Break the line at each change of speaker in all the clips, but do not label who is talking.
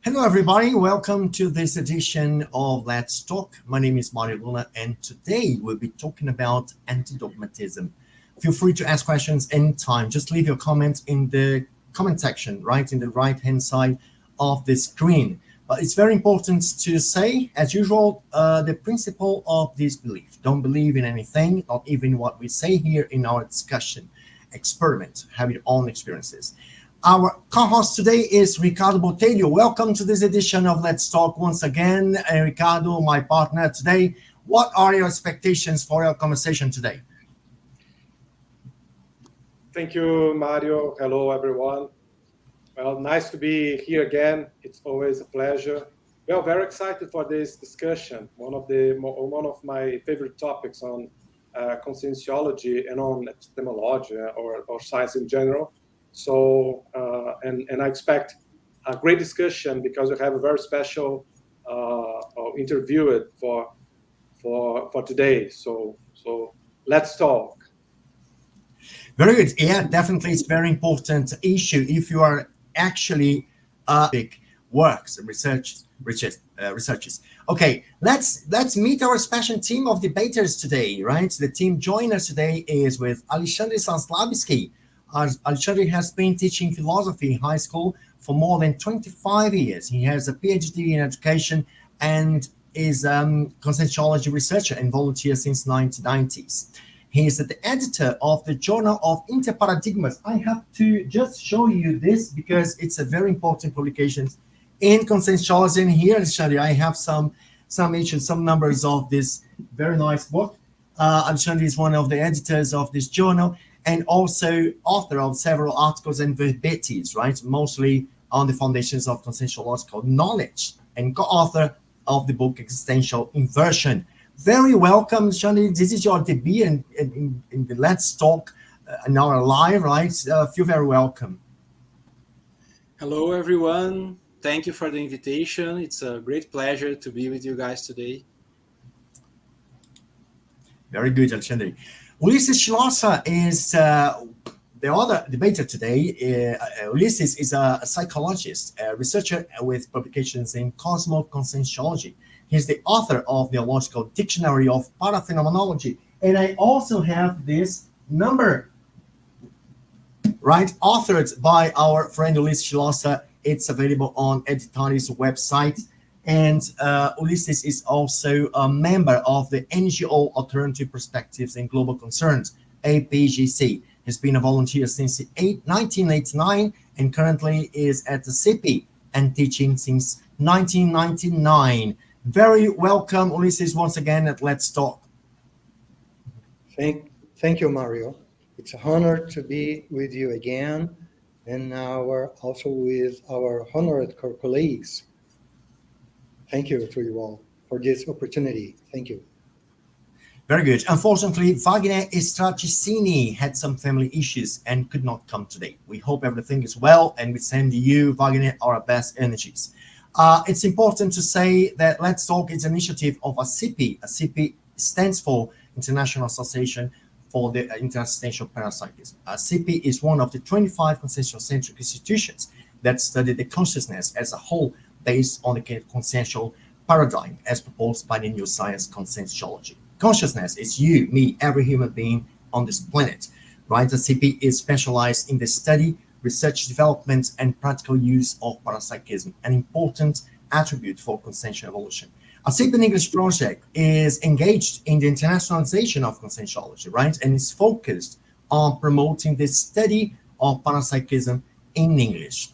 Hello, everybody. Welcome to this edition of Let's Talk. My name is Mário, and today we'll be talking about anti-dogmatism. Feel free to ask questions anytime. Just leave your comments in the comment section, right in the right-hand side of the screen. But it's very important to say, as usual, the principle of disbelief. Don't believe in anything, not even what we say here in our discussion. Experiment, have your own experiences. Our co-host today is Ricardo Botelho. Welcome to this edition of Let's Talk once again. Ricardo, my partner today. What are your expectations for our conversation today?
Thank you, Mario. Hello, everyone. Well, nice to be here again. It's always a pleasure. We are very excited for this discussion. One of my favorite topics on conscientiology and on epistemology or science in general. So, and I expect a great discussion because we have a very special interview for today. So let's talk.
Very good. Yeah, definitely, it's a very important issue. If you are actually big works and researches. Okay, let's meet our special team of debaters today. Right, the team joining us today is with Alexandre Zaslavsky. Alexandre has been teaching philosophy in high school for more than 25 years. He has a PhD in education and is a conscientiology researcher and volunteer since 1990s. He is the editor of the Journal of Interparadigmas. I have to just show you this because it's a very important publication in conscientiology. And here, Alexandre, I have some issues, some numbers of this very nice book. Alexandre is one of the editors of this journal, and also author of several articles and verbites, right? Mostly on the foundations of conscientiological knowledge, and co-author of the book Existential Inversion. Very welcome, Shani. This is your debut in the Let's Talk in our live, right? Feel very welcome.
Hello, everyone. Thank you for the invitation. It's a great pleasure to be with you guys today.
Very good, Alexandre. Ulisses Schlosser is the other debater today. Ulisses is a psychologist, a researcher with publications in Conscientiology. He's the author of the Theological Dictionary of Paraphenomenology. And I also have this number, right, authored by our friend Ulisses Schlosser. It's available on Editaris website. And Ulisses is also a member of the NGO Alternative Perspectives in Global Concerns, APGC. He's been a volunteer since 1989 and currently is at the ASSIPI and teaching since 1999. Very welcome, Ulisses, once again at Let's Talk.
Thank you, Mario. It's an honor to be with you again, and also with our honored colleagues. Thank you to you all for this opportunity. Thank you.
Very good. Unfortunately, Wagner Strachicini had some family issues and could not come today. We hope everything is well, and we send you, Wagner, our best energies. It's important to say that Let's Talk is an initiative of ASSIPI. ASSIPI stands for International Association for the Intersubstantial Parapsychism. ASSIPI is one of the 25 consciential-centric institutions that study the consciousness as a whole based on the consciential paradigm as proposed by the new science Conscientiology. Consciousness is you, me, every human being on this planet, right? ASSIPI is specialized in the study, research, development, and practical use of parapsychism, an important attribute for consciential evolution. ASSIPI English project is engaged in the internationalization of conscientiology, right? And is focused on promoting the study of parapsychism in English.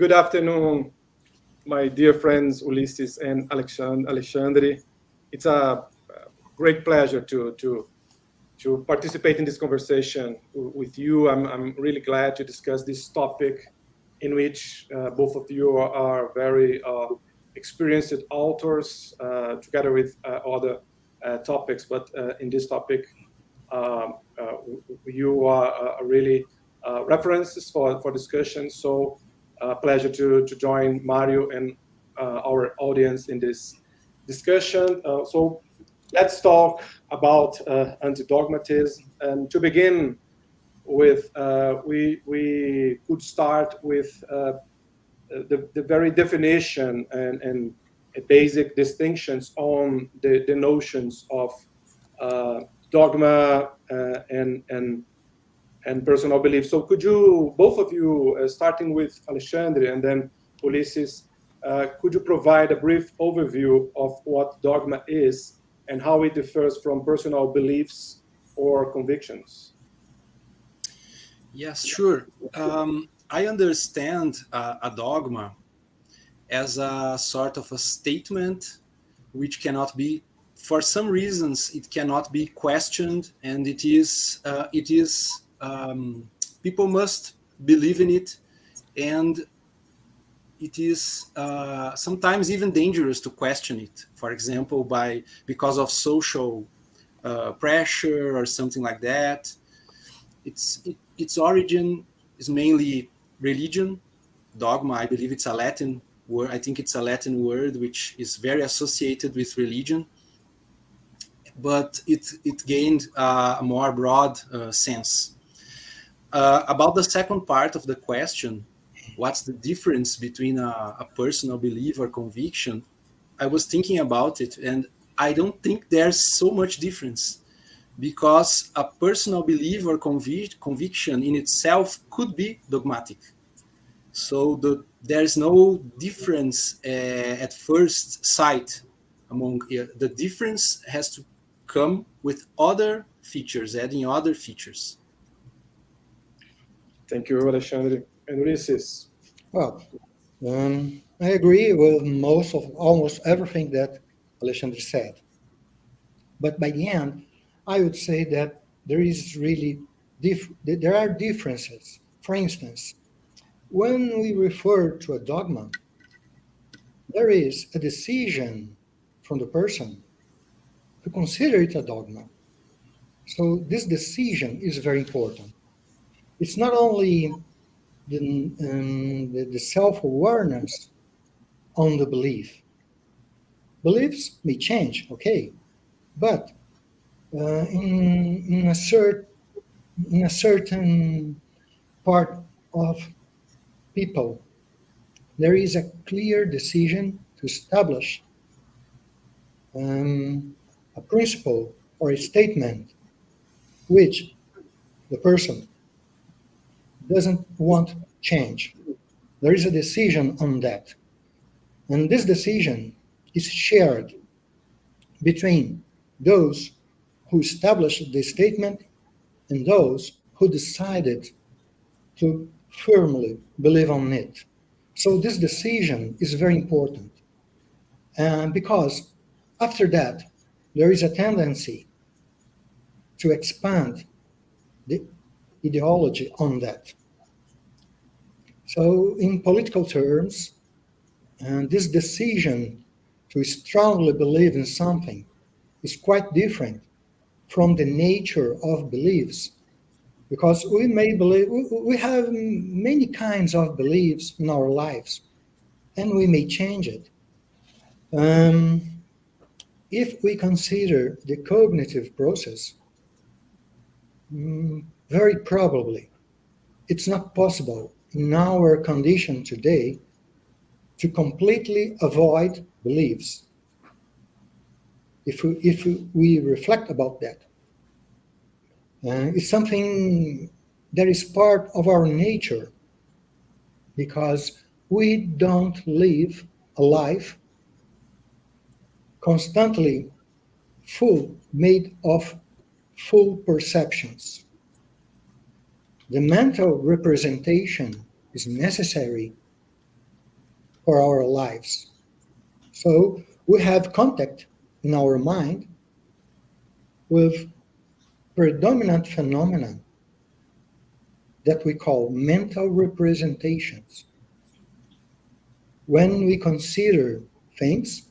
Good afternoon, my dear friends Ulisses and Alexandre. It's a great pleasure to participate in this conversation with you. I'm really glad to discuss this topic in which both of you are very experienced authors, together with other topics. But in this topic, you are really references for discussion. So pleasure to join Mário and our audience in this discussion. So let's talk about anti-dogmatism. And to begin with, we could start with the very definition and basic distinctions on the notions of dogma and personal belief. So could you, both of you, starting with Alexandre and then Ulisses, could you provide a brief overview of what dogma is and how it differs from personal beliefs or convictions?
Yes, sure. I understand a dogma as a sort of a statement which cannot be, for some reasons, it cannot be questioned, and people must believe in it, and it is sometimes even dangerous to question it. For example, because of social pressure or something like that. Its origin is mainly religion. Dogma, I believe it's a Latin word. I think it's a Latin word which is very associated with religion, but it gained a more broad sense. About the second part of the question, what's the difference between a personal belief or conviction? I was thinking about it, and I don't think there's so much difference, because a personal belief or conviction in itself could be dogmatic. So there's no difference at first sight among the difference has to come with other features, adding other features.
Thank you, Alexandre. And Ulisses?
Well, I agree with almost everything that Alexandre said. But by the end, I would say that there are differences. For instance, when we refer to a dogma, there is a decision from the person to consider it a dogma. So this decision is very important. It's not only the self-awareness on the belief. Beliefs may change, okay, but in a certain part of people, there is a clear decision to establish a principle or a statement which the person doesn't want change. There is a decision on that. And this decision is shared between those who established the statement and those who decided to firmly believe on it. So this decision is very important. Because after that, there is a tendency to expand the ideology on that. So in political terms, this decision to strongly believe in something is quite different from the nature of beliefs, because we may believe, we have many kinds of beliefs in our lives, and we may change it. If we consider the cognitive process, very probably it's not possible in our condition today to completely avoid beliefs. If we reflect about that, it's something that is part of our nature, because we don't live a life constantly made of full perceptions. The mental representation is necessary for our lives. So we have contact in our mind with predominant phenomena that we call mental representations. When we consider things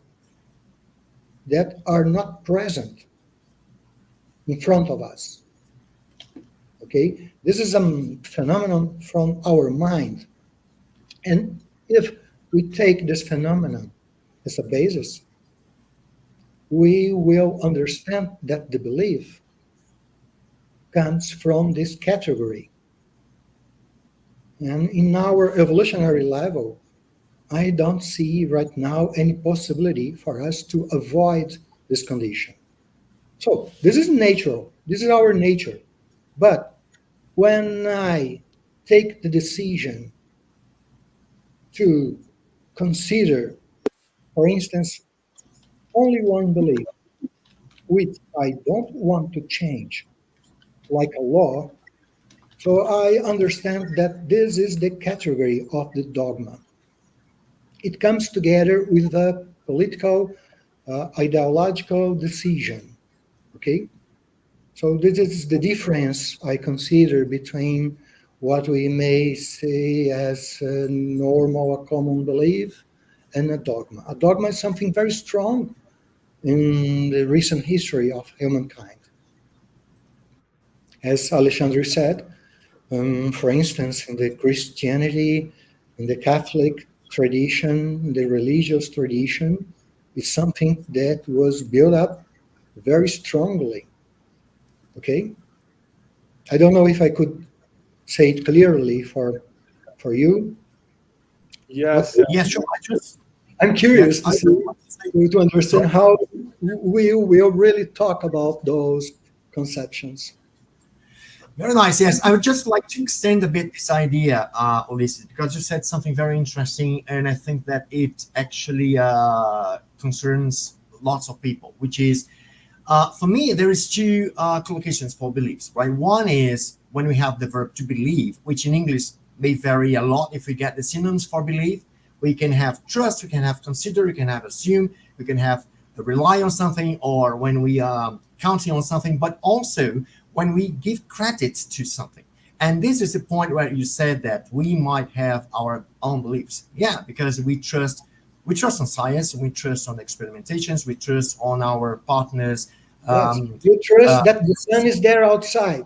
that are not present in front of us. Okay, this is a phenomenon from our mind. And if we take this phenomenon as a basis, we will understand that the belief comes from this category. And in our evolutionary level, I don't see right now any possibility for us to avoid this condition. So this is natural. This is our nature. But when I take the decision to consider, for instance, only one belief, which I don't want to change, like a law, so I understand that this is the category of the dogma. It comes together with a political, ideological decision, okay? So this is the difference I consider between what we may say as a normal, a common belief, and a dogma. A dogma is something very strong in the recent history of humankind. As Alexandre said, for instance, in the Christianity, in the Catholic tradition, the religious tradition, is something that was built up very strongly. Okay? I don't know if I could say it clearly for you.
Yes.
Yeah, sure.
I'm curious to understand how we will really talk about those conceptions.
Very nice. Yes, I would just like to extend a bit this idea, Ulisses, because you said something very interesting, and I think that it actually concerns lots of people. Which is, for me, there is two collocations for beliefs. Right, one is when we have the verb to believe, which in English may vary a lot. If we get the synonyms for belief, we can have trust, we can have consider, we can have assume, we can have rely on something, or when we are counting on something, but also when we give credit to something. And this is the point where you said that we might have our own beliefs. Yeah, because we trust on science, we trust on experimentations, we trust on our partners.
Yes. You trust that the sun is there outside.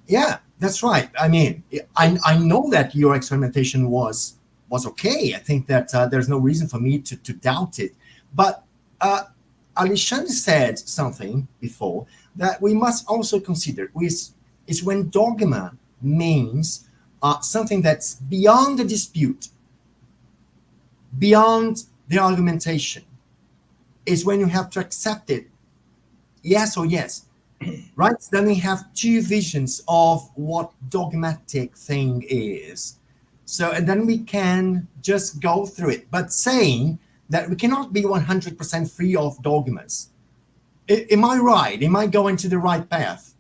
Yeah, that's right. I mean, I know that your experimentation was okay. I think that there's no reason for me to doubt it. But Alexandre said something before that we must also consider, is when dogma means something that's beyond the dispute, beyond the argumentation, is when you have to accept it, yes or yes, right? Then we have two visions of what dogmatic thing is. So, and then we can just go through it, but saying that we cannot be 100% free of dogmas. Am I right? Am I going to the right path?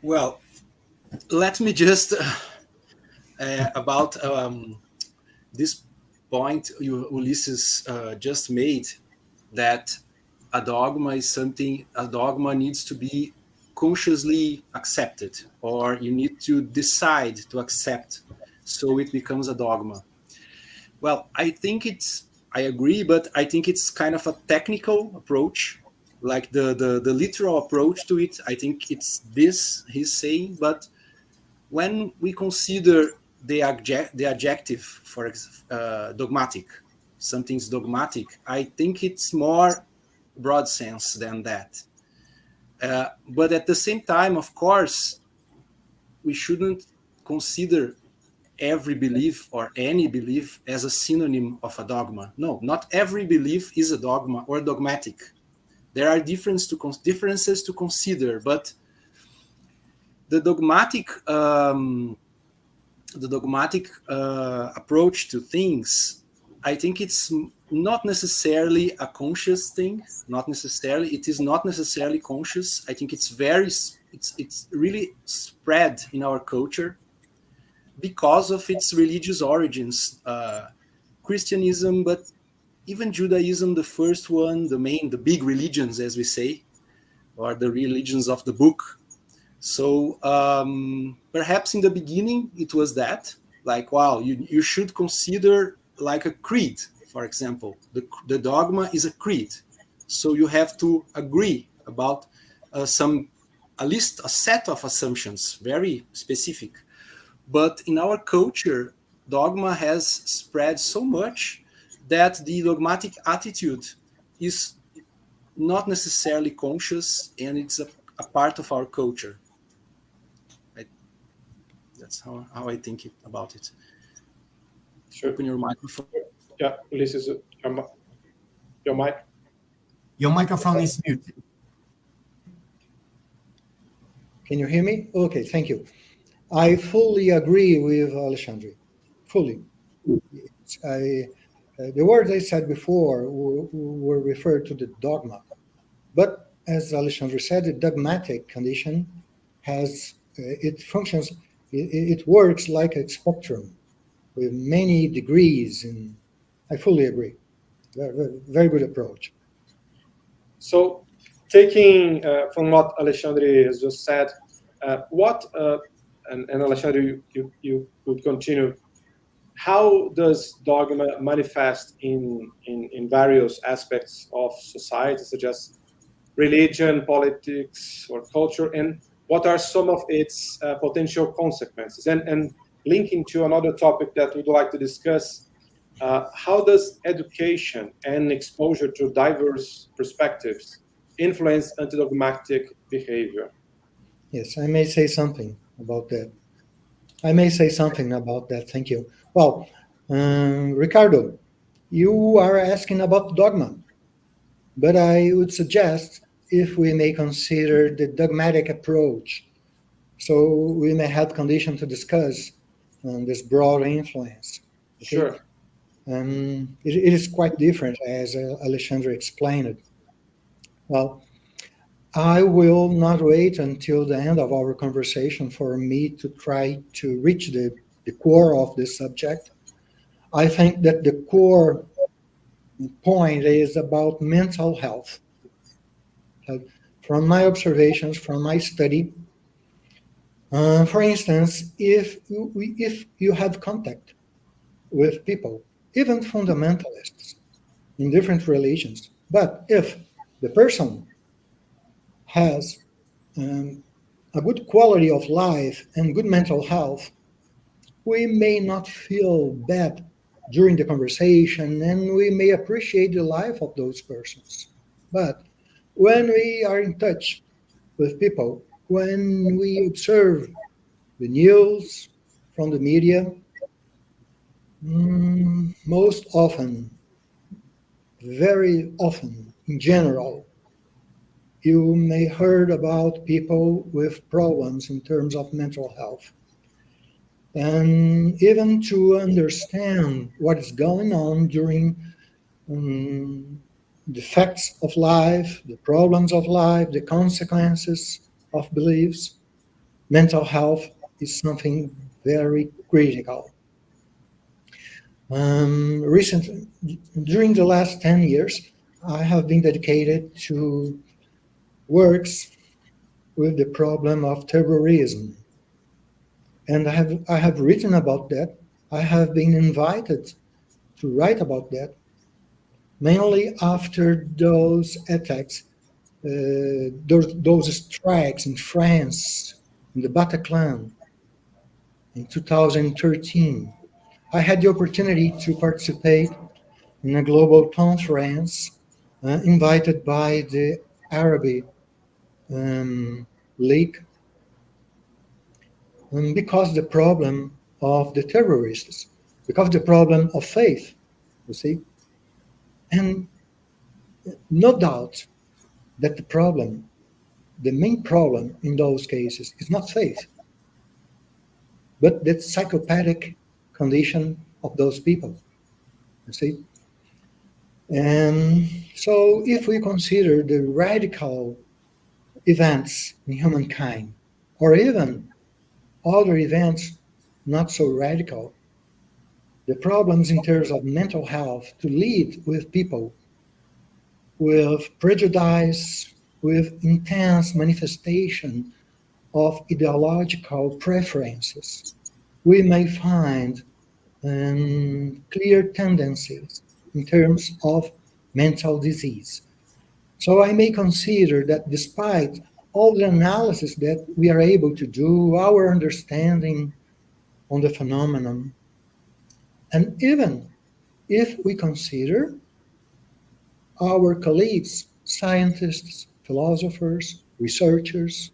Well, let me just about this point Ulisses just made, that a dogma needs to be consciously accepted, or you need to decide to accept, so it becomes a dogma. Well, I agree, but I think it's kind of a technical approach, like the literal approach to it. I think it's this he's saying, but when we consider the adjective for dogmatic, something's dogmatic, I think it's more broad sense than that. But at the same time, of course, we shouldn't consider every belief or any belief as a synonym of a dogma. No, not every belief is a dogma or dogmatic. There are differences to consider, but the dogmatic approach to things, I think it's not necessarily a conscious thing. It is not necessarily conscious. I think it's really spread in our culture. because of its religious origins. Christianism, but even Judaism, the first one, the big religions, as we say, or the religions of the book. So perhaps in the beginning it was that, like, wow, you should consider like a creed, for example. The dogma is a creed. So you have to agree about a set of assumptions, very specific. But in our culture, dogma has spread so much that the dogmatic attitude is not necessarily conscious, and it's a part of our culture. That's how I think about it.
Sure.
Open your microphone.
Yeah, Ulisses, your mic.
Your microphone is muted.
Can you hear me? Okay, thank you. I fully agree with Alexandre, fully. The words I said before were referred to the dogma. But as Alexandre said, the dogmatic condition has, it functions, it works like a spectrum with many degrees, and I fully agree. Very good approach.
So, taking from what Alexandre has just said, and Alexandre, you could continue. How does dogma manifest in various aspects of society, such as religion, politics, or culture, and what are some of its potential consequences? And linking to another topic that we'd like to discuss, how does education and exposure to diverse perspectives influence antidogmatic behavior?
Yes, I may say something about that. Thank you. Well, Ricardo, you are asking about dogma, but I would suggest if we may consider the dogmatic approach, so we may have condition to discuss this broad influence. Okay?
Sure.
It is quite different, as Alexandre explained it. Well, I will not wait until the end of our conversation for me to try to reach the core of this subject. I think that the core point is about mental health. From my observations, from my study, for instance, if you have contact with people, even fundamentalists in different religions, but if the person has a good quality of life and good mental health, we may not feel bad during the conversation, and we may appreciate the life of those persons. But when we are in touch with people, when we observe the news from the media, most often, very often, in general, you may heard about people with problems in terms of mental health. And even to understand what is going on during the facts of life, the problems of life, the consequences of beliefs, mental health is something very critical. Recently, during the last 10 years, I have been dedicated to works with the problem of terrorism. And I have written about that. I have been invited to write about that, mainly after those attacks, those strikes in France, in the Bataclan, in 2013. I had the opportunity to participate in a global conference invited by the Arab League, because the problem of the terrorists, because the problem of faith, you see. And no doubt that the main problem in those cases is not faith, but the psychopathic condition of those people, you see. And so if we consider the radical events in humankind, or even other events not so radical. The problems in terms of mental health to lead with people with prejudice, with intense manifestation of ideological preferences, we may find clear tendencies in terms of mental disease. So I may consider that despite all the analysis that we are able to do, our understanding on the phenomenon, and even if we consider our colleagues, scientists, philosophers, researchers,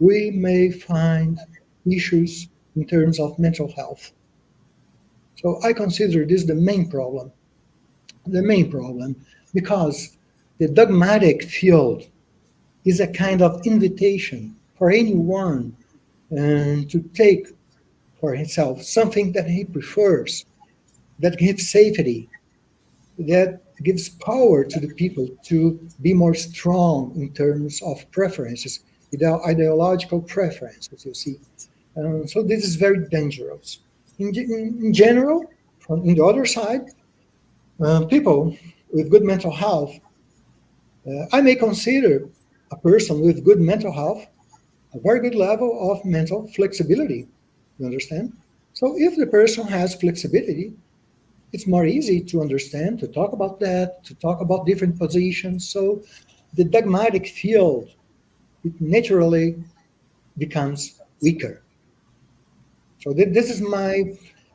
we may find issues in terms of mental health. So I consider this the main problem, because the dogmatic field is a kind of invitation for anyone to take for himself something that he prefers, that gives safety, that gives power to the people to be more strong in terms of preferences, ideological preferences, you see. So this is very dangerous. In general, in the other side, people with good mental health, I may consider a person with good mental health a very good level of mental flexibility. You understand? So if the person has flexibility, it's more easy to understand, to talk about that, to talk about different positions. So the dogmatic field, it naturally becomes weaker. So this is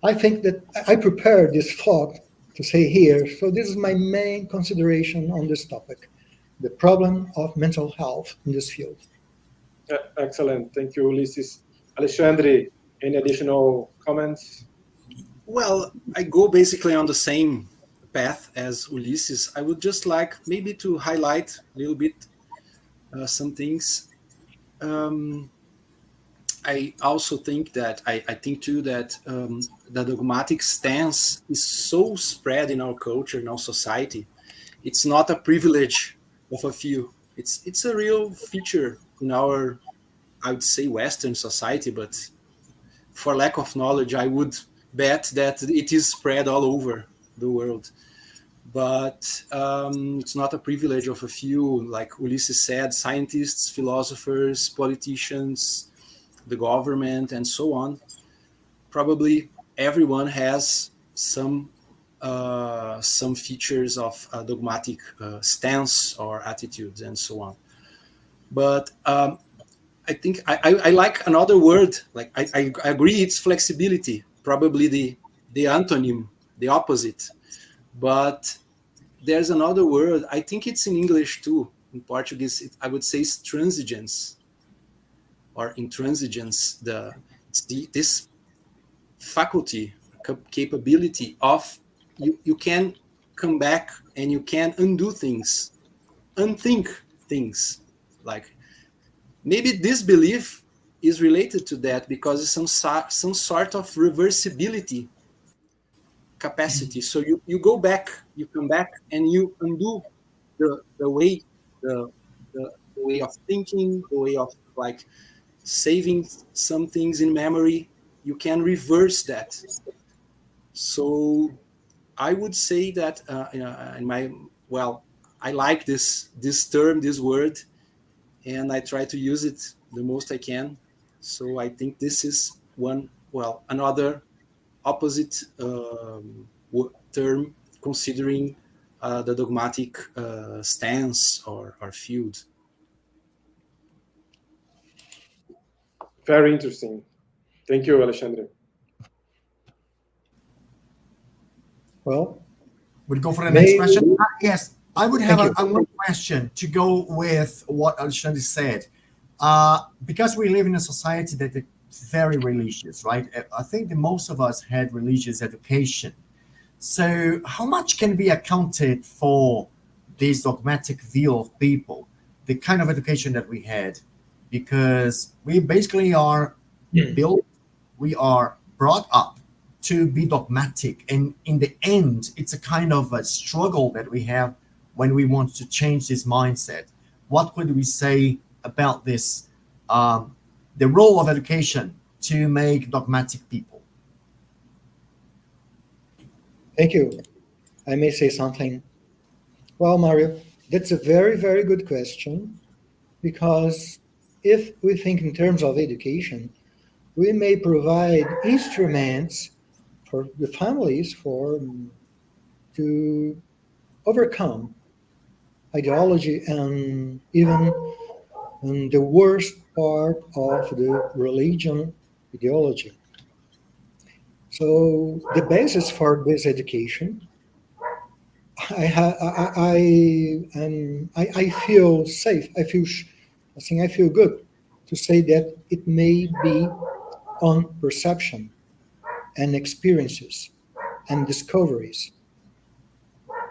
I think that I prepared this thought to say here. So this is my main consideration on this topic, the problem of mental health in this field.
Excellent. Thank you, Ulisses. Alexandre, any additional comments?
Well, I go basically on the same path as Ulisses. I would just like maybe to highlight a little bit some things. I also think that, I think too that the dogmatic stance is so spread in our culture, in our society. It's not a privilege of a few. It's a real feature in our, I would say, Western society, but for lack of knowledge, I would bet that it is spread all over the world. But it's not a privilege of a few, like Ulisses said, scientists, philosophers, politicians, the government, and so on. Probably everyone has some features of a dogmatic stance or attitudes and so on. But I think I like another word. Like I agree, it's flexibility, probably the antonym, the opposite. But there's another word. I think it's in English too. In Portuguese, I would say it's transigence or intransigence. This faculty, capability of you can come back and you can undo things, unthink things. Like maybe this belief is related to that because it's some sort of reversibility capacity. So you go back, you come back, and you undo the way of thinking, the way of like saving some things in memory. You can reverse that. So I would say that I like this term, this word, and I try to use it the most I can. So I think this is another opposite term considering the dogmatic stance or field.
Very interesting. Thank you, Alexandre.
Well, we'll go for the next question. Yes, I would have one question to go with what Alexandre said. Because we live in a society that is very religious, right? I think that most of us had religious education. So how much can be accounted for this dogmatic view of people, the kind of education that we had? Because we basically are built, we are brought up to be dogmatic. And in the end, it's a kind of a struggle that we have when we want to change this mindset. What could we say about this, the role of education to make dogmatic people?
Thank you. I may say something. Well, Mario, that's a very, very good question, because if we think in terms of education, we may provide instruments for the families to overcome ideology and even the worst part of the religion ideology. So the basis for this education, I feel safe. I feel good to say that it may be on perception and experiences and discoveries.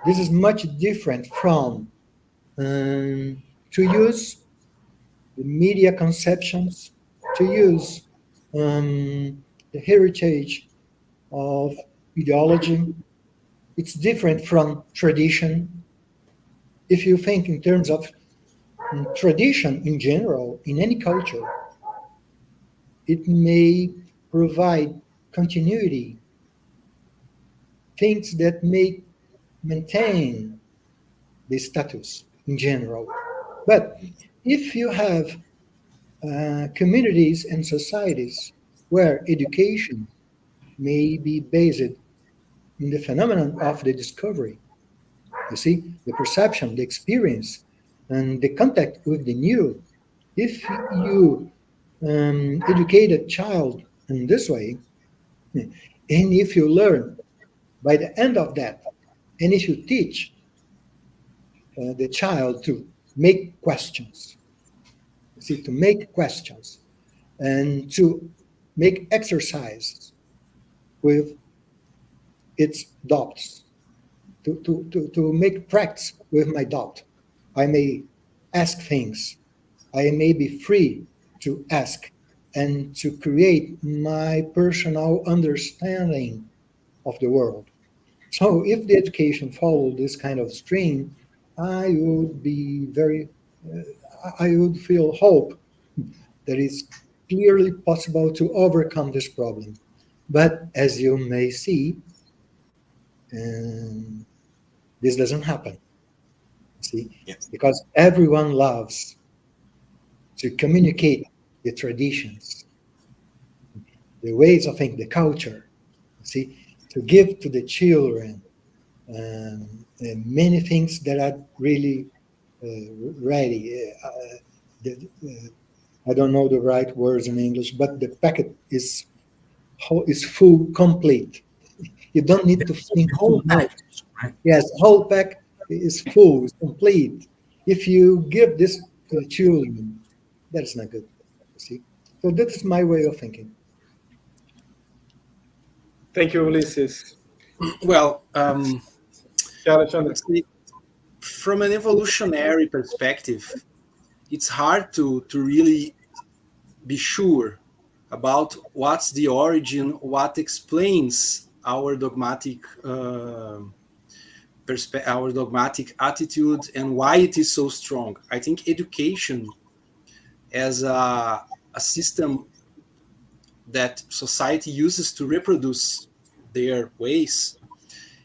This is much different from to use the media conceptions, to use the heritage of ideology. It's different from tradition. If you think in terms of tradition in general, in any culture, it may provide continuity, things that may maintain the status in general. But if you have communities and societies where education may be based in the phenomenon of the discovery, you see, the perception, the experience, and the contact with the new, if you educate a child in this way, and if you learn by the end of that, and if you teach the child to make questions, see, to make questions and to make exercise with its doubts, to make practice with my doubt. I may ask things. I may be free to ask and to create my personal understanding of the world. So if the education followed this kind of stream, I would be very, I would feel hope that it's clearly possible to overcome this problem. But as you may see, um, this doesn't happen. See,
Yes.
because everyone loves to communicate the traditions, the ways of thinking, the culture. See, to give to the children many things that are really ready. I don't know the right words in English, but the packet is full, complete. You don't need to think
The whole
too much.
package, right?
Yes, the whole pack is full, is complete. If you give this to the children, that's not good. You see, so that is my way of thinking.
Thank you, Ulisses.
Well,
Yeah, Alexandre.
let's see. From an evolutionary perspective, it's hard to really be sure about what's the origin, what explains our dogmatic our dogmatic attitude and why it is so strong. I think education as a system that society uses to reproduce their ways,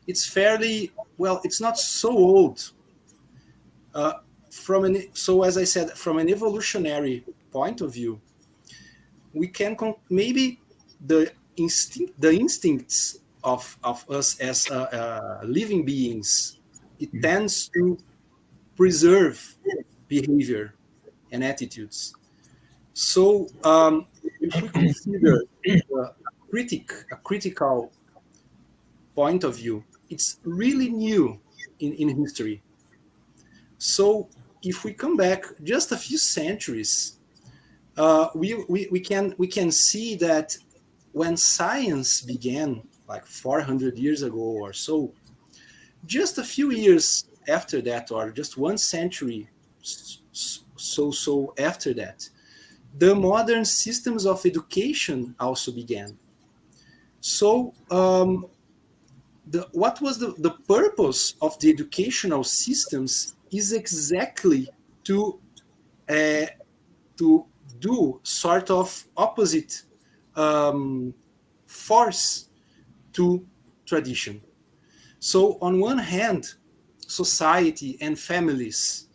it's fairly, well, it's not so old. So as I said, from an evolutionary point of view, we can maybe the instincts of us as living beings, it tends to preserve behavior and attitudes. So if we consider a critical point of view, it's really new in history. So if we come back just a few centuries, we can see that when science began, like 400 years ago or so, just a few years after that, or just 1 century so after that, the modern systems of education also began. So what was the purpose of the educational systems is exactly to do sort of opposite force to tradition. So on one hand, society and families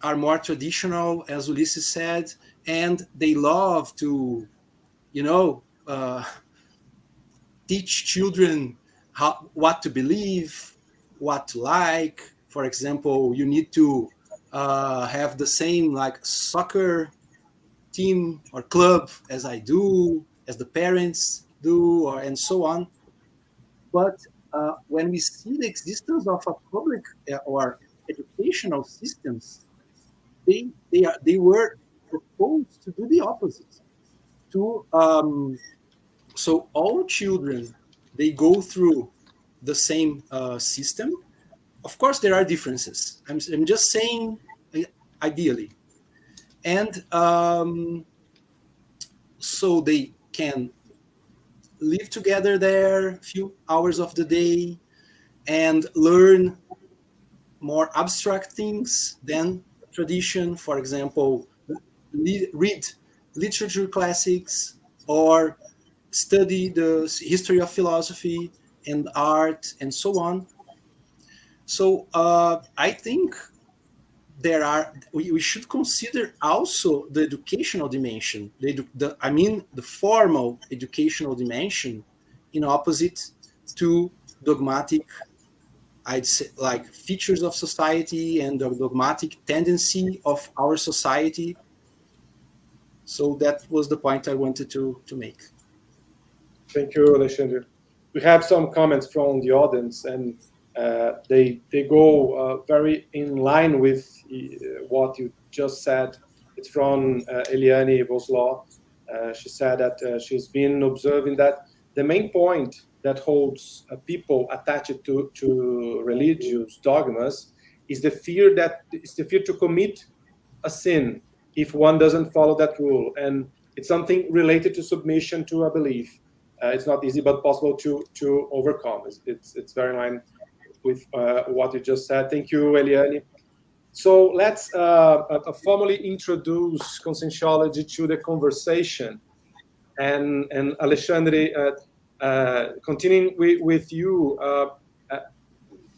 are more traditional, as Ulisses said, and they love to, teach children what to believe, what to like. For example, you need to have the same like soccer team or club as I do, as the parents do, and so on. But when we see the existence of a public or educational systems, they were proposed to do the opposite. So all children, they go through the same system. Of course, there are differences. I'm just saying ideally. And so they can live together there a few hours of the day and learn more abstract things than tradition. For example, read literature classics or study the history of philosophy and art and so on. So I think we should consider also the educational dimension, the formal educational dimension, in opposite to dogmatic, I'd say, like features of society and the dogmatic tendency of our society. So that was the point I wanted to make.
Thank you, Alexandre. We have some comments from the audience, and they go very in line with what you just said. It's from Eliane Voslaw. She said that she's been observing that the main point that holds people attached to religious dogmas is the fear to commit a sin if one doesn't follow that rule, and it's something related to submission to a belief. It's not easy, but possible to overcome. It's very in line with what you just said. Thank you, Eliane. So let's formally introduce Conscientiology to the conversation. And Alexandre, continuing with you,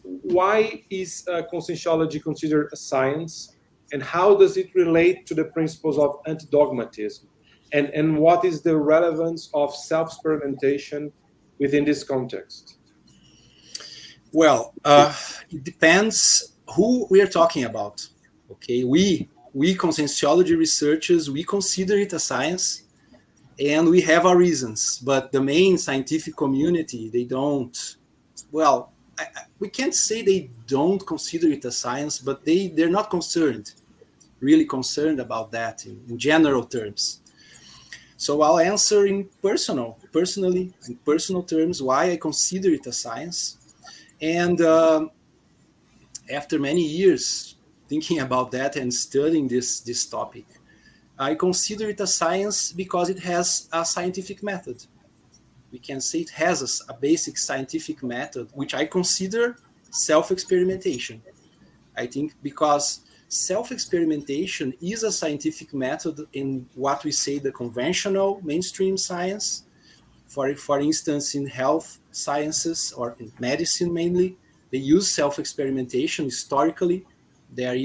why is Conscientiology considered a science, and how does it relate to the principles of anti-dogmatism? And what is the relevance of self-experimentation within this context?
Well, it depends who we are talking about. Okay, we conscientiology researchers, we consider it a science, and we have our reasons. But the main scientific community, they don't. Well, we can't say they don't consider it a science, but they're not really concerned about that in general terms. So I'll answer in personal terms why I consider it a science. And after many years thinking about that and studying this topic, I consider it a science because it has a scientific method. We can say it has a basic scientific method, which I consider self-experimentation. I think because self-experimentation is a scientific method in what we say the conventional mainstream science. For instance, in health sciences or in medicine mainly, they use self-experimentation historically. There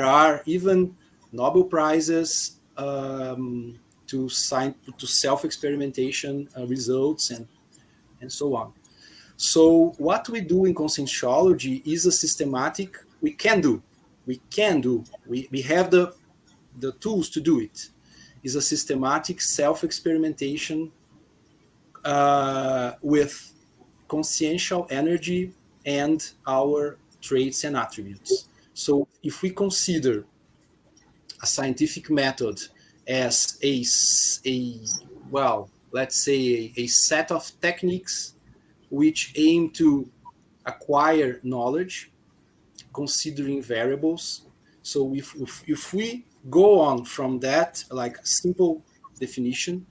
are even Nobel Prizes to self-experimentation results and so on. So what we do in Conscientiology is a systematic. We have the tools to do it. Is a systematic self-experimentation with consciential energy and our traits and attributes. So if we consider a scientific method as let's say a set of techniques which aim to acquire knowledge, considering variables. So if we go on from that, like simple definition,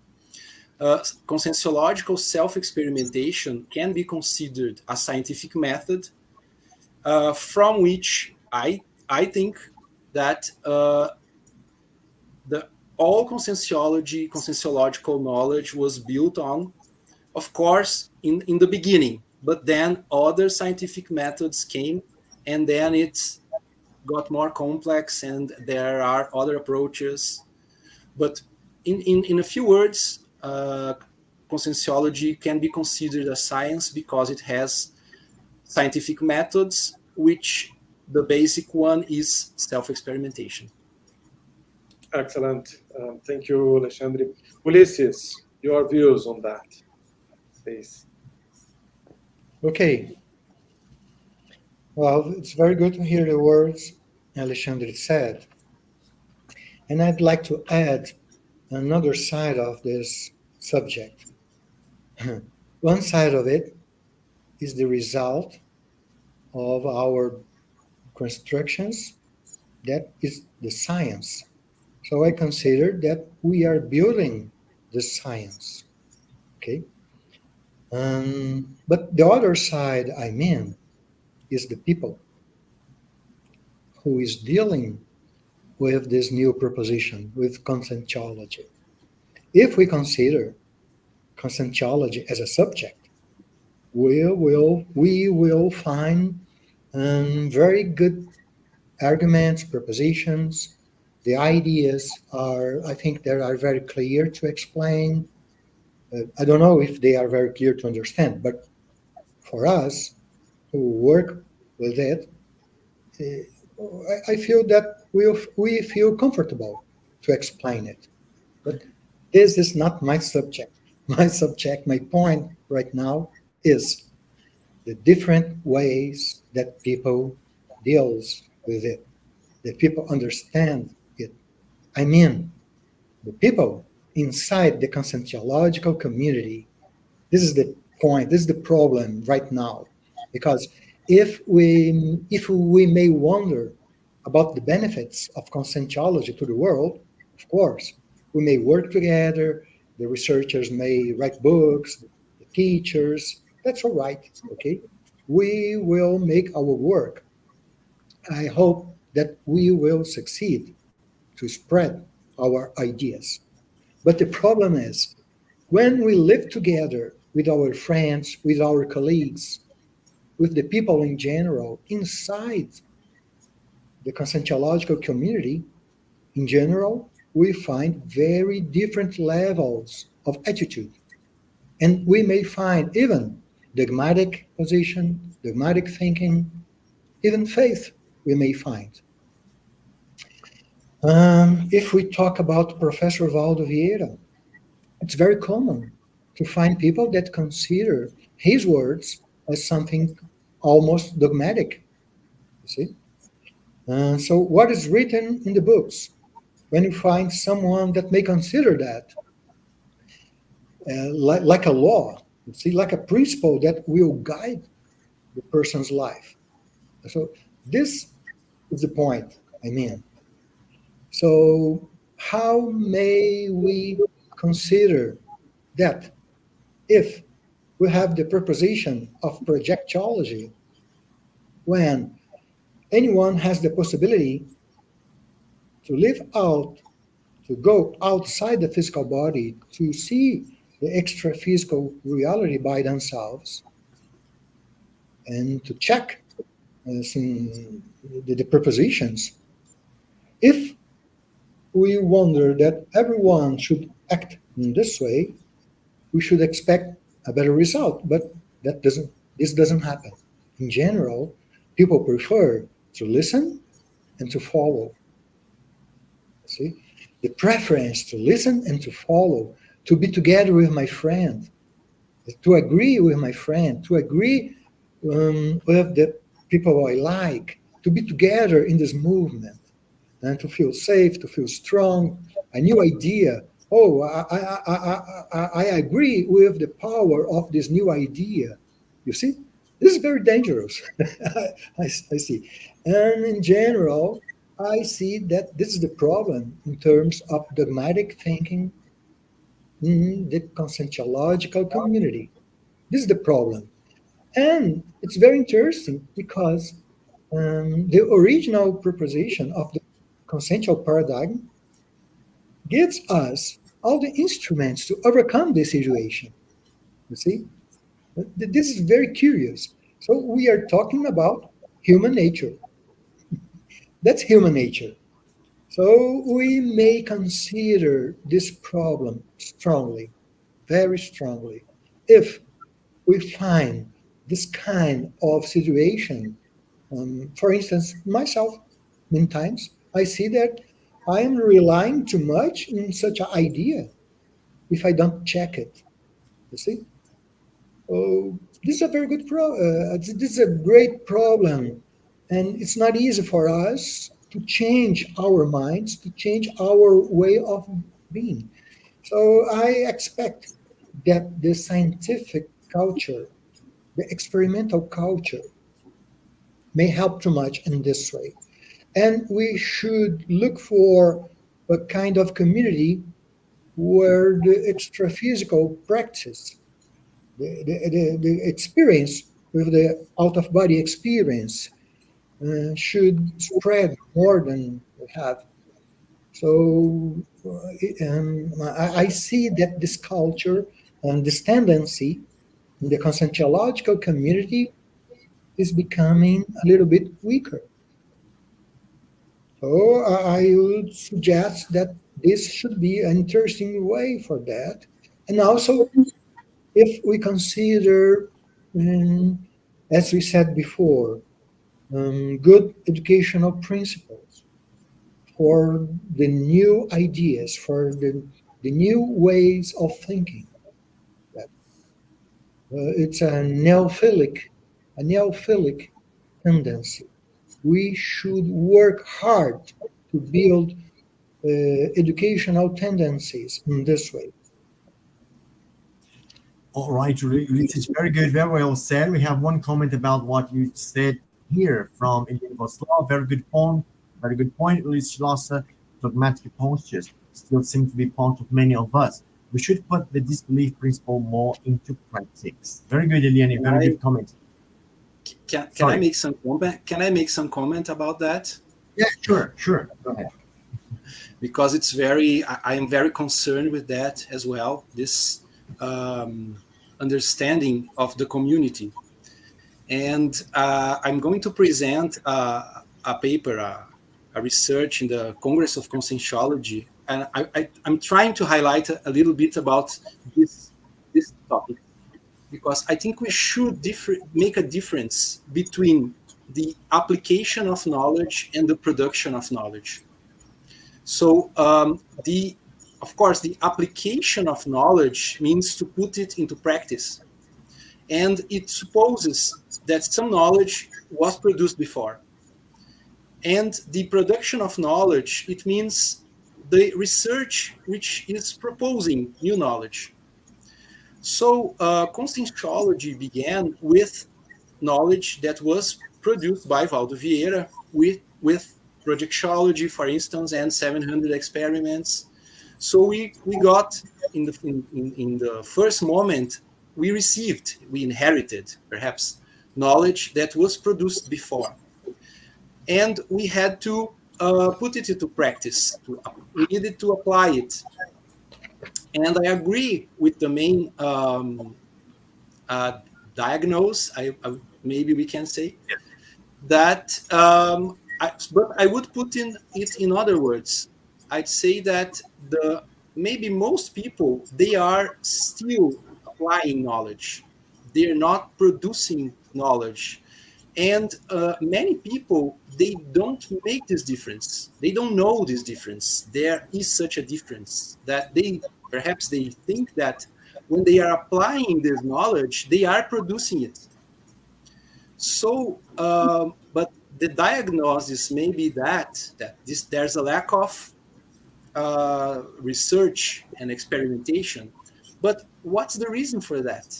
conscientiological self-experimentation can be considered a scientific method from which I think that all conscientiological knowledge was built on, of course, in the beginning, but then other scientific methods came, and then it's got more complex, and there are other approaches. But in a few words, conscientiology can be considered a science because it has scientific methods, which the basic one is self-experimentation.
Excellent. Thank you, Alexandre. Ulisses, your views on that, please.
Okay. Well, it's very good to hear the words Alexandre said. And I'd like to add another side of this subject. One side of it is the result of our constructions, that is the science. So I consider that we are building the science, okay? But the other side, I mean, is the people who is dealing with this new proposition, with conscientiology. If we consider conscientiology as a subject, we will find very good arguments, propositions. The ideas are, I think, they are very clear to explain. I don't know if they are very clear to understand, but for us who work with it, I feel that we feel comfortable to explain it. But this is not my subject. My subject, my point right now is the different ways that people deals with it, that people understand it. I mean, the people inside the conscientiological community, this is the point, this is the problem right now. Because if we may wonder about the benefits of conscientiology to the world, of course, we may work together, the researchers may write books, the teachers, that's all right, okay? We will make our work. I hope that we will succeed to spread our ideas. But the problem is, when we live together with our friends, with our colleagues, with the people in general, inside the conscientiological community, in general, we find very different levels of attitude. And we may find even dogmatic position, dogmatic thinking, even faith we may find. If we talk about Professor Valdo Vieira, it's very common to find people that consider his words as something almost dogmatic. You see? So what is written in the books? When you find someone that may consider that like a law, you see, like a principle that will guide the person's life. So this is the point, I mean. So how may we consider that if we have the proposition of projectology, when anyone has the possibility to live out, to go outside the physical body, to see the extra physical reality by themselves, and to check the propositions. If we wonder that everyone should act in this way, we should expect a better result, but this doesn't happen. In general, people prefer to listen and to follow. See, the preference to listen and to follow, to be together with my friend, to agree with my friend, to agree with the people I like, to be together in this movement, and to feel safe, to feel strong, a new idea. Oh, I agree with the power of this new idea. You see, this is very dangerous. I see. And in general, I see that this is the problem in terms of dogmatic thinking in the conscientiological community. This is the problem. And it's very interesting because the original proposition of the consciential paradigm gives us all the instruments to overcome this situation. You see? This is very curious. So we are talking about human nature. That's human nature. So we may consider this problem strongly, very strongly, if we find this kind of situation. For instance, myself, many times I see that I am relying too much in such an idea if I don't check it. You see? Oh, this is a very good this is a great problem, and it's not easy for us to change our minds, to change our way of being. So I expect that the scientific culture, the experimental culture, may help too much in this way. And we should look for a kind of community where the extra-physical practice, the experience with the out-of-body experience should spread more than we have. So I see that this culture and this tendency in the conscientiological community is becoming a little bit weaker. So I would suggest that this should be an interesting way for that. And also, if we consider, as we said before, good educational principles for the new ideas, for the new ways of thinking. That, it's a neophilic tendency. We should work hard to build educational tendencies in this way.
All right, Ulisses, very good, very well said. We have one comment about what you said here from Elian Voslav. Very good point. Very good point, Ulisses Schlosser. Dogmatic postures still seem to be part of many of us. We should put the disbelief principle more into practice. Very good, Elian. Very good comment.
Can I make some comment? Can I make some comment about that?
Yeah, sure. Go ahead.
Because I am very concerned with that as well. This understanding of the community, and I'm going to present a paper, a research in the Congress of Conscientiology, and I'm trying to highlight a little bit about this topic, because I think we should make a difference between the application of knowledge and the production of knowledge. So of course, the application of knowledge means to put it into practice. And it supposes that some knowledge was produced before. And the production of knowledge, it means the research which is proposing new knowledge. So Conscientiology began with knowledge that was produced by Valdo Vieira with projectiology, for instance, and 700 experiments. So we got in the first moment, we inherited perhaps knowledge that was produced before, and we had to put it into practice. We needed to apply it, and I agree with the main diagnose. Maybe we can say that, but I would put it in other words. I'd say that maybe most people, they are still applying knowledge. They're not producing knowledge. And many people, they don't make this difference. They don't know this difference. There is such a difference that perhaps they think that when they are applying this knowledge, they are producing it. So, but the diagnosis may be that there's a lack of research and experimentation, but what's the reason for that?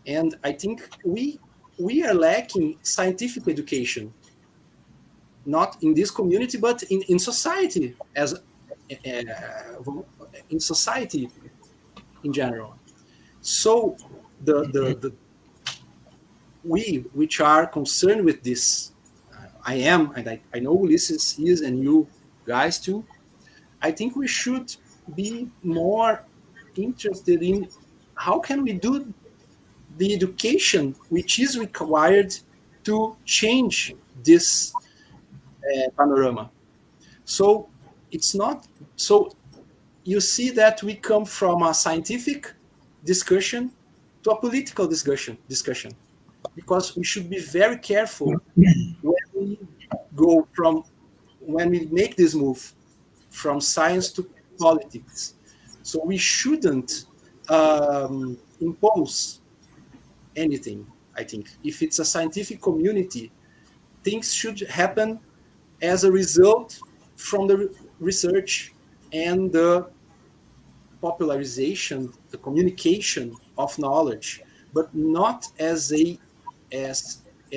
And I think we are lacking scientific education, not in this community, but in society in society in general. So we which are concerned with this, I am, and I know Ulisses is, and you guys too. I think we should be more interested in how can we do the education which is required to change this panorama. So it's not so. You see that we come from a scientific discussion to a political discussion, because we should be very careful when we go from, when we make this move from science to politics. So we shouldn't impose anything. I think if it's a scientific community, things should happen as a result from the research and the popularization, the communication of knowledge, but not as an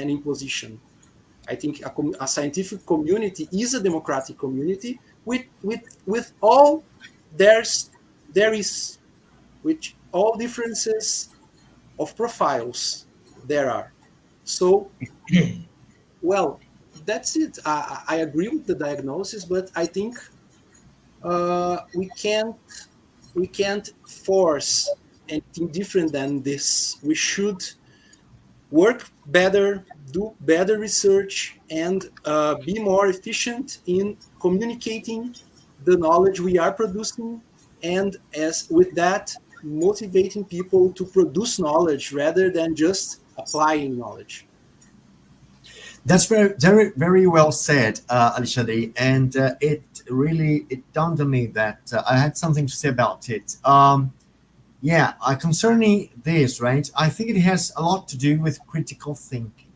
imposition. I think a scientific community is a democratic community with all there is, with all differences of profiles there are. So, well, that's it. I agree with the diagnosis, but I think we can't force anything different than this. We should work better, do better research, and be more efficient in communicating the knowledge we are producing, and as with that, motivating people to produce knowledge rather than just applying knowledge.
That's very, very well said, Alexandre. And it dawned on me that I had something to say about it. Yeah, concerning this, right? I think it has a lot to do with critical thinking.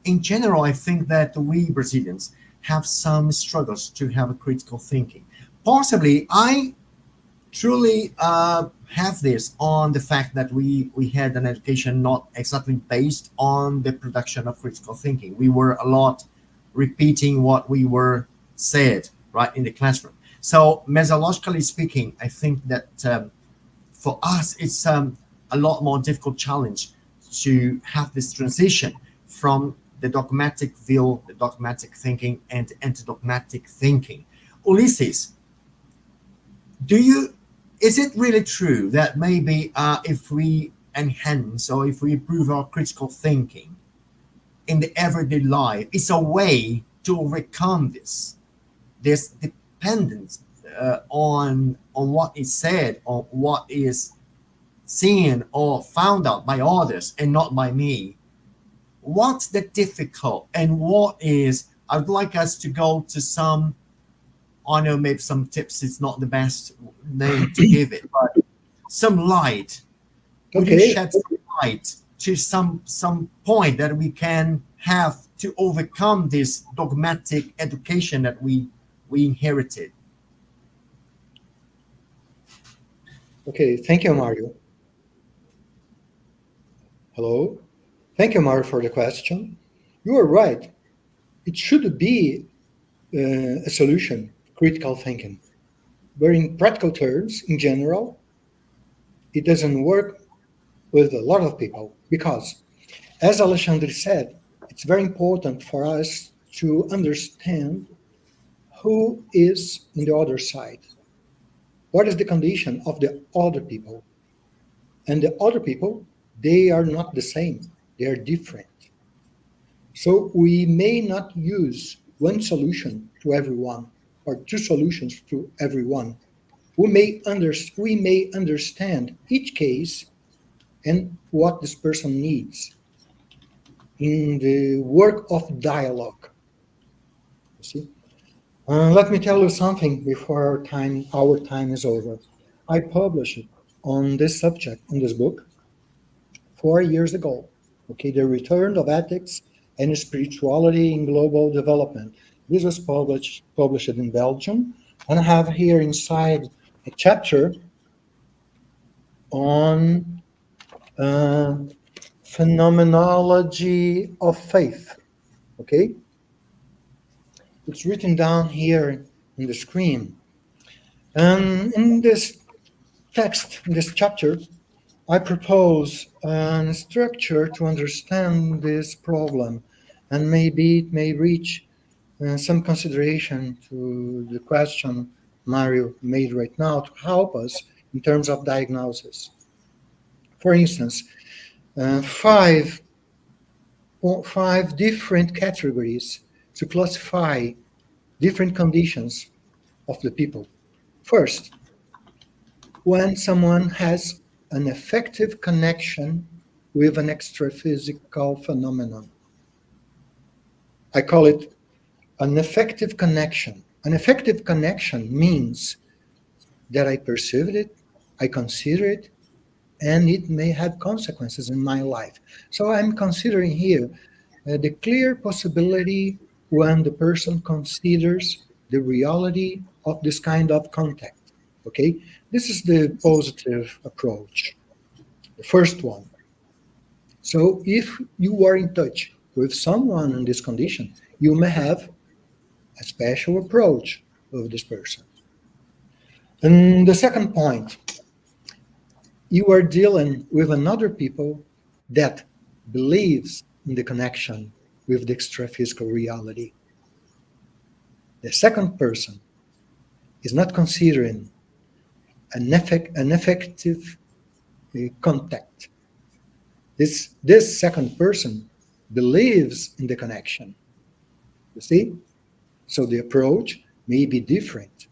In general, I think that we Brazilians have some struggles to have a critical thinking. Possibly, I truly have this on the fact that we had an education not exactly based on the production of critical thinking. We were a lot repeating what we were said right in the classroom. So methodologically speaking, I think that for us it's a lot more difficult challenge to have this transition from the dogmatic view, the dogmatic thinking, and anti-dogmatic thinking. Ulysses, is it really true that maybe if we enhance or if we improve our critical thinking in the everyday life, it's a way to overcome this dependence on what is said or what is seen or found out by others and not by me? What's the difficult and what is? I would like us to go to some. I know maybe some tips is not the best name to give it, but some light. Would you
Okay.
shed some light to some point that we can have to overcome this dogmatic education that we inherited?
Okay. Thank you, Mario. Hello. Thank you, Mario, for the question. You are right. It should be a solution, critical thinking. But in practical terms, in general, it doesn't work with a lot of people because, as Alexandre said, it's very important for us to understand who is in the other side. What is the condition of the other people? And the other people, they are not the same. They are different. So we may not use one solution to everyone or two solutions to everyone. We may understand each case and what this person needs in the work of dialogue. You see? Let me tell you something before our time is over. I published on this subject in this book 4 years ago. Okay, The Return of Ethics and Spirituality in Global Development. This was published in Belgium, and I have here inside a chapter on phenomenology of faith. Okay, it's written down here in the screen. And in this text, in this chapter, I propose a structure to understand this problem, and maybe it may reach some consideration to the question Mario made right now to help us in terms of diagnosis. For instance, five different categories to classify different conditions of the people. First, when someone has an effective connection with an extraphysical phenomenon. I call it an effective connection. An effective connection means that I perceived it, I consider it, and it may have consequences in my life. So I'm considering here the clear possibility when the person considers the reality of this kind of contact. Okay, this is the positive approach, the first one. So if you are in touch with someone in this condition, you may have a special approach with this person. And the second point, you are dealing with another people that believes in the connection with the extraphysical reality. The second person is not considering an effective contact. This second person believes in the connection. You see? So the approach may be different.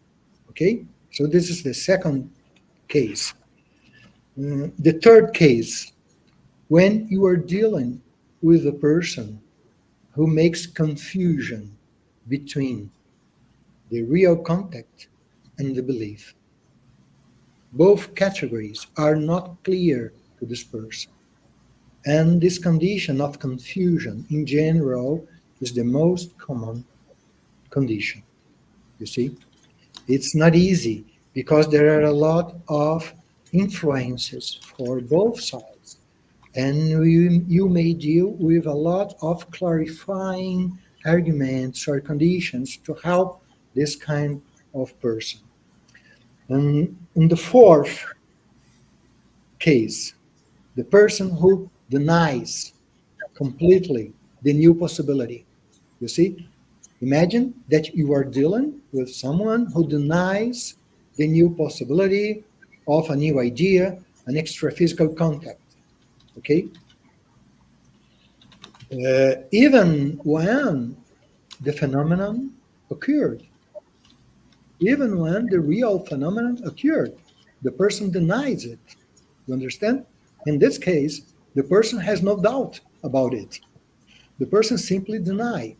Okay? So this is the second case. The third case, when you are dealing with a person who makes confusion between the real contact and the belief. Both categories are not clear to this person. And this condition of confusion in general is the most common condition. You see? It's not easy because there are a lot of influences for both sides. And you may deal with a lot of clarifying arguments or conditions to help this kind of person. And in the fourth case, the person who denies completely the new possibility. You see, imagine that you are dealing with someone who denies the new possibility of a new idea, an extraphysical contact. Okay? Even when the phenomenon occurred, even when the real phenomenon occurred, the person denies it. You understand? In this case, the person has no doubt about it. The person simply denies.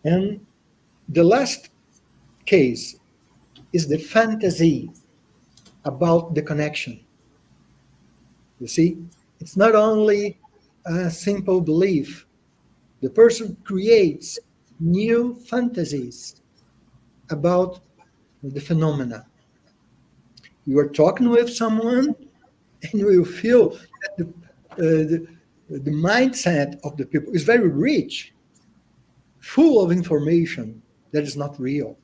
And the last case is the fantasy about the connection. You see, it's not only a simple belief. The person creates new fantasies about the phenomena. You are talking with someone and you feel that the mindset of the people is very rich, full of information that is not real.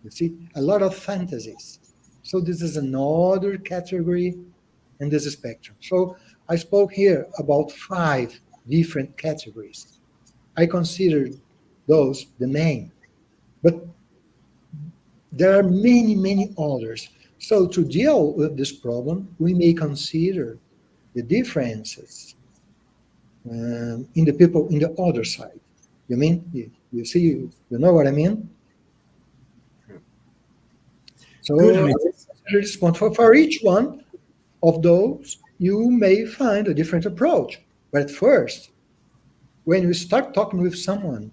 You see, a lot of fantasies. So this is another category in this spectrum. So I spoke here about 5 different categories. I consider those the main, but there are many, many others. So to deal with this problem, we may consider the differences in the people in the other side. You mean, you see, you know what I mean? So for each one of those, you may find a different approach. But at first, when you start talking with someone,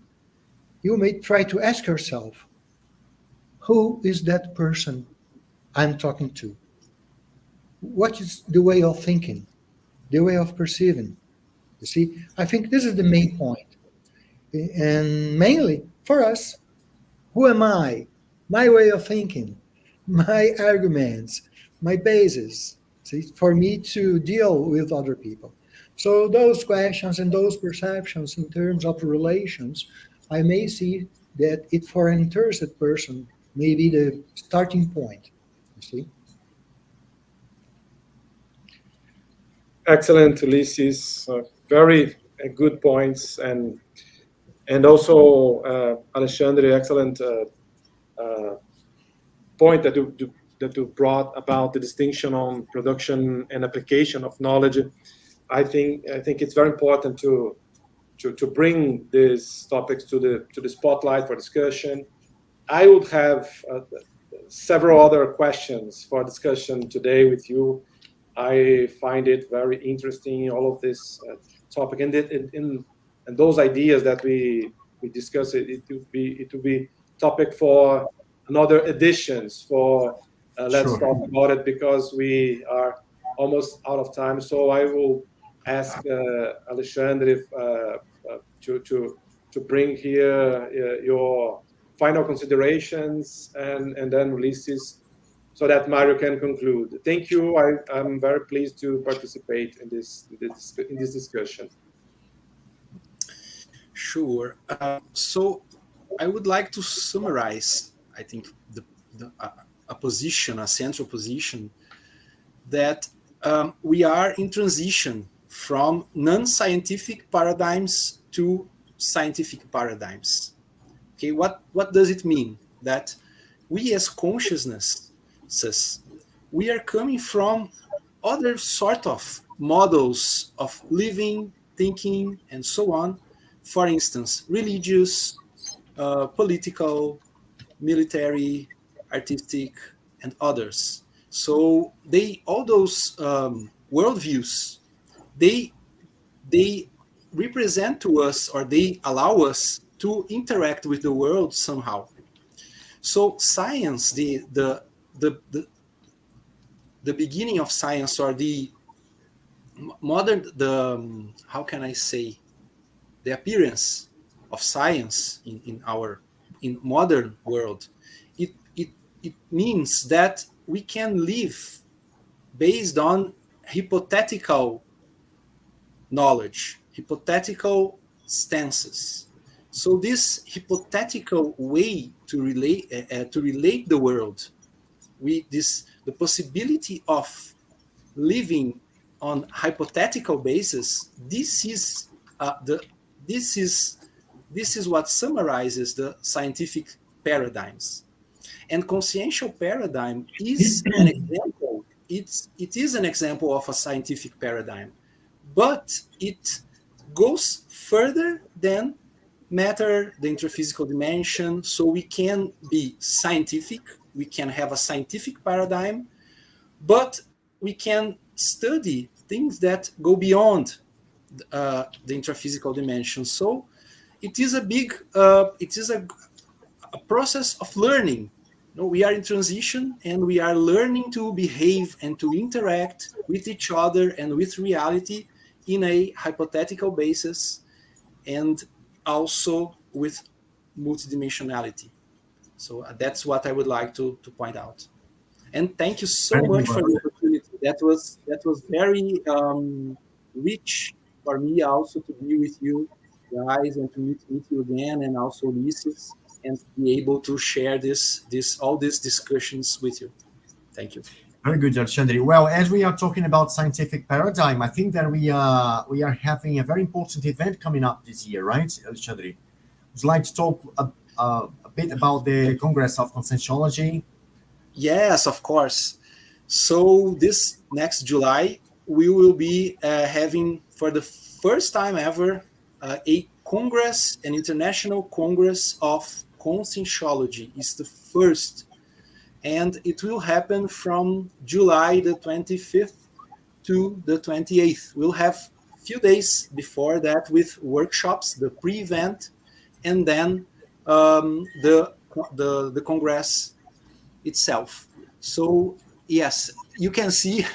you may try to ask yourself, who is that person I'm talking to? What is the way of thinking, the way of perceiving? You see, I think this is the main point. And mainly for us, who am I? My way of thinking, my arguments, my basis, see, for me to deal with other people. So those questions and those perceptions in terms of relations, I may see that it for an interested person may be the starting point. You see?
Excellent, Ulisses. Very good points, and also Alexandre, excellent point that you brought about the distinction on production and application of knowledge. I think it's very important to bring these topics to the spotlight for discussion. I would have several other questions for discussion today with you. I find it very interesting, all of this topic, and those ideas that we discuss. It will be topic for another editions. For let's
Sure.
talk about it, because we are almost out of time. So I will ask Alexandre if, to bring here your final considerations, and then Ulisses, so that Mário can conclude. Thank you. I'm very pleased to participate in this discussion.
Sure. So I would like to summarize, I think, a position, a central position, that we are in transition from non-scientific paradigms to scientific paradigms. Okay, what does it mean? That we as consciousnesses, we are coming from other sort of models of living, thinking, and so on. For instance, religious, political, military, artistic, and others. So all those worldviews, they represent to us, or they allow us to interact with the world somehow. So science, the beginning of science, or the modern, how can I say, the appearance of science in modern world, it means that we can live based on hypothetical knowledge, hypothetical stances. So this hypothetical way to relate the world, the possibility of living on hypothetical basis, this is what summarizes the scientific paradigms. And consciential paradigm is an example. It is an example of a scientific paradigm, but it goes further than matter, the intraphysical dimension. So we can be scientific, we can have a scientific paradigm, but we can study things that go beyond the intraphysical dimension. So it is a process of learning. We are in transition, and we are learning to behave and to interact with each other and with reality in a hypothetical basis, and also with multidimensionality. So that's what I would like to point out. And thank you so much for the opportunity. That was very rich for me also to be with you guys, and to meet you again, and also Ulisses, and be able to share all these discussions with you. Thank you.
Very good, Alexandre. Well, as we are talking about scientific paradigm, I think that we are having a very important event coming up this year, right, Alexandre? Would you like to talk a bit about the Congress of Conscientiology?
Yes, of course. So this next July, we will be having, for the first time ever, a Congress, an international Congress of Conscientiology. It's the first, and it will happen from July the 25th to the 28th. We'll have a few days before that with workshops, the pre-event, and then the Congress itself. So yes, you can see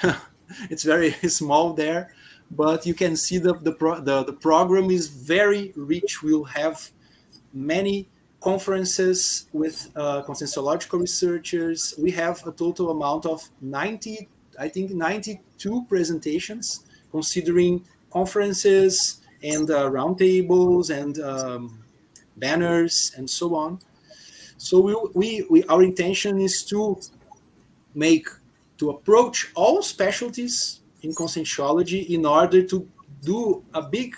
it's very small there, but you can see the program is very rich. We'll have many conferences with conscientiological researchers. We have a total amount of 92 presentations, considering conferences and roundtables and banners and so on. So our intention is to approach all specialties in conscientiology in order to do a big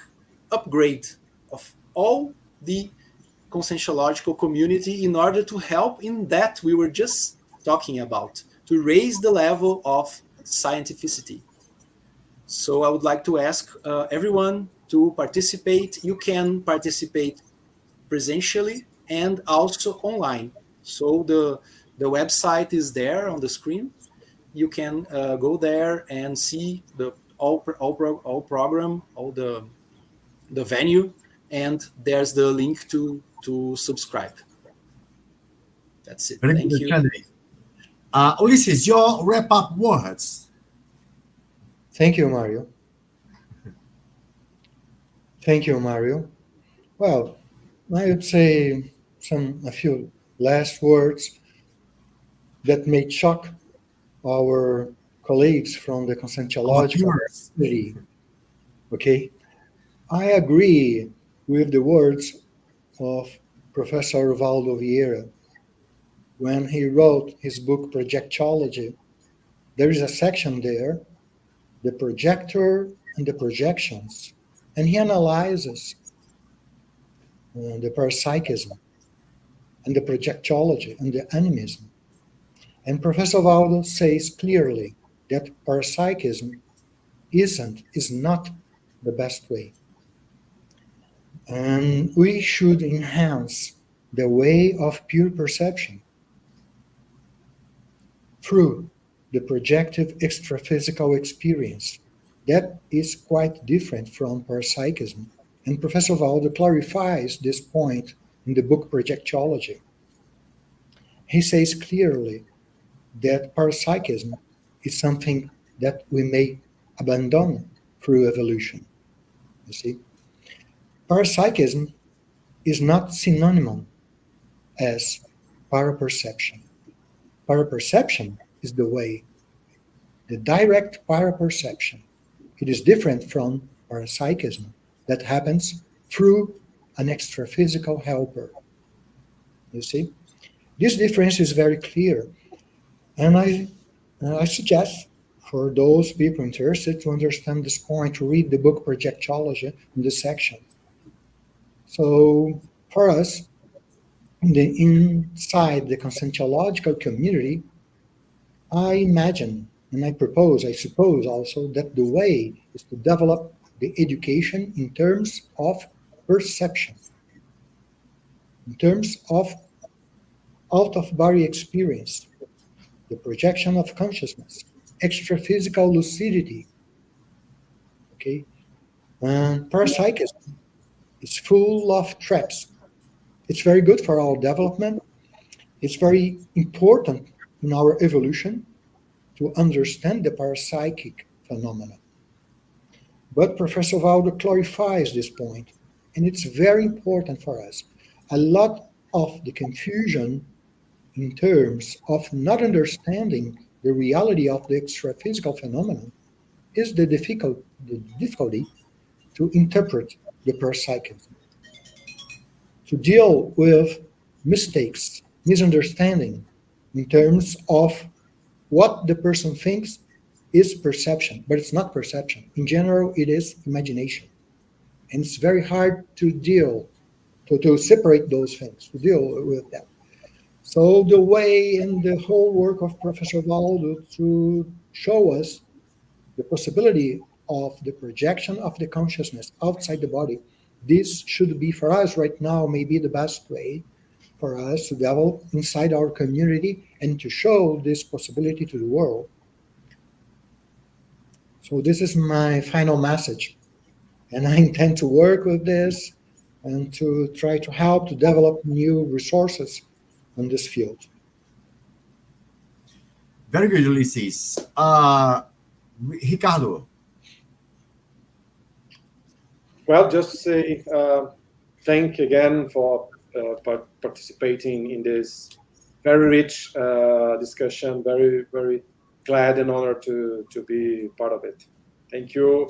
upgrade of all the conscientiological community, in order to help in that we were just talking about, to raise the level of scientificity. So I would like to ask everyone to participate. You can participate presentially and also online. So the website is there on the screen. You can go there and see the all program, all the venue, and there's the link to subscribe. That's it.
Very
Thank
good,
you.
Alexandre. Ulisses, your wrap-up words.
Thank you, Mario. Thank you, Mario. Well, I would say a few last words that may shock our colleagues from the
Our
Conscientiology
viewers.
community. Okay, I agree with the words of Professor Valdo Vieira when he wrote his book Projectology. There is a section there, the projector and the projections, and he analyzes the parapsychism and the projectology and the animism. And Professor Valdo says clearly that parapsychism is not the best way. And we should enhance the way of pure perception through the projective extraphysical experience. That is quite different from parapsychism. And Professor Valdo clarifies this point in the book Projectology. He says clearly that parapsychism is something that we may abandon through evolution. You see, parapsychism is not synonymous as paraperception. Paraperception is the way, the direct paraperception. It is different from parapsychism that happens through an extraphysical helper. You see, this difference is very clear, and I suggest for those people interested to understand this point to read the book Projectology in this section. So for us, inside the conscientiological community, I imagine and I suppose also that the way is to develop the education in terms of perception, in terms of out-of-body experience, the projection of consciousness, extraphysical lucidity. Okay, and parapsychism is full of traps. It's very good for our development. It's very important in our evolution to understand the parapsychic phenomena. But Professor Valdo clarifies this point, and it's very important for us. A lot of the confusion in terms of not understanding the reality of the extraphysical phenomenon is the difficulty to interpret the parapsychism, to deal with mistakes, misunderstanding in terms of what the person thinks is perception, but it's not perception. In general, it is imagination. And it's very hard to separate those things, to deal with that. So the way and the whole work of Professor Valdo to show us the possibility of the projection of the consciousness outside the body, this should be for us right now maybe the best way for us to develop inside our community and to show this possibility to the world. So this is my final message. And I intend to work with this and to try to help to develop new resources in this field.
Very good, Ulisses. Ricardo.
Well, just say thank again for participating in this very rich discussion. Very, very glad and honored to be part of it. Thank you,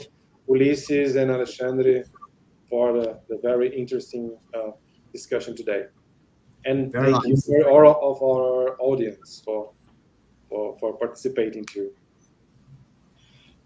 Ulisses and Alexandre, for the very interesting discussion today. And
Very
thank
nice.
you for all of our audience for participating too.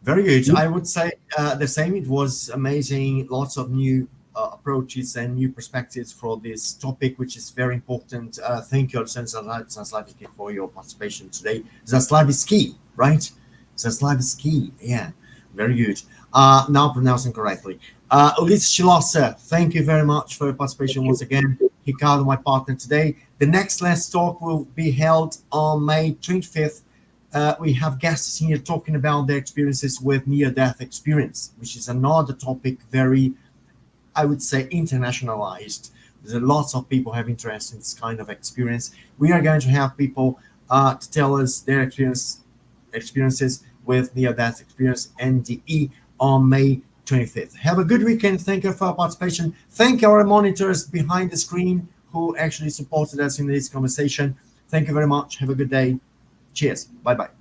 Very good. I would say the same. It was amazing. Lots of new approaches and new perspectives for this topic, which is very important. Thank you, Alexandre Zaslavsky, for your participation today. Zaslavsky, right? Zaslavsky, yeah. Very good. Now pronouncing correctly. Ulisses Schlosser, thank you very much for your participation once again. Ricardo, my partner today. The next Let's Talk will be held on May 25th. We have guests here talking about their experiences with near-death experience, which is another topic very, I would say, internationalized. There's lots of people have interest in this kind of experience. We are going to have people to tell us their experiences with near-death experience, NDE, on May 25th. Have a good weekend. Thank you for your participation. Thank our monitors behind the screen who actually supported us in this conversation. Thank you very much. Have a good day. Cheers. Bye-bye.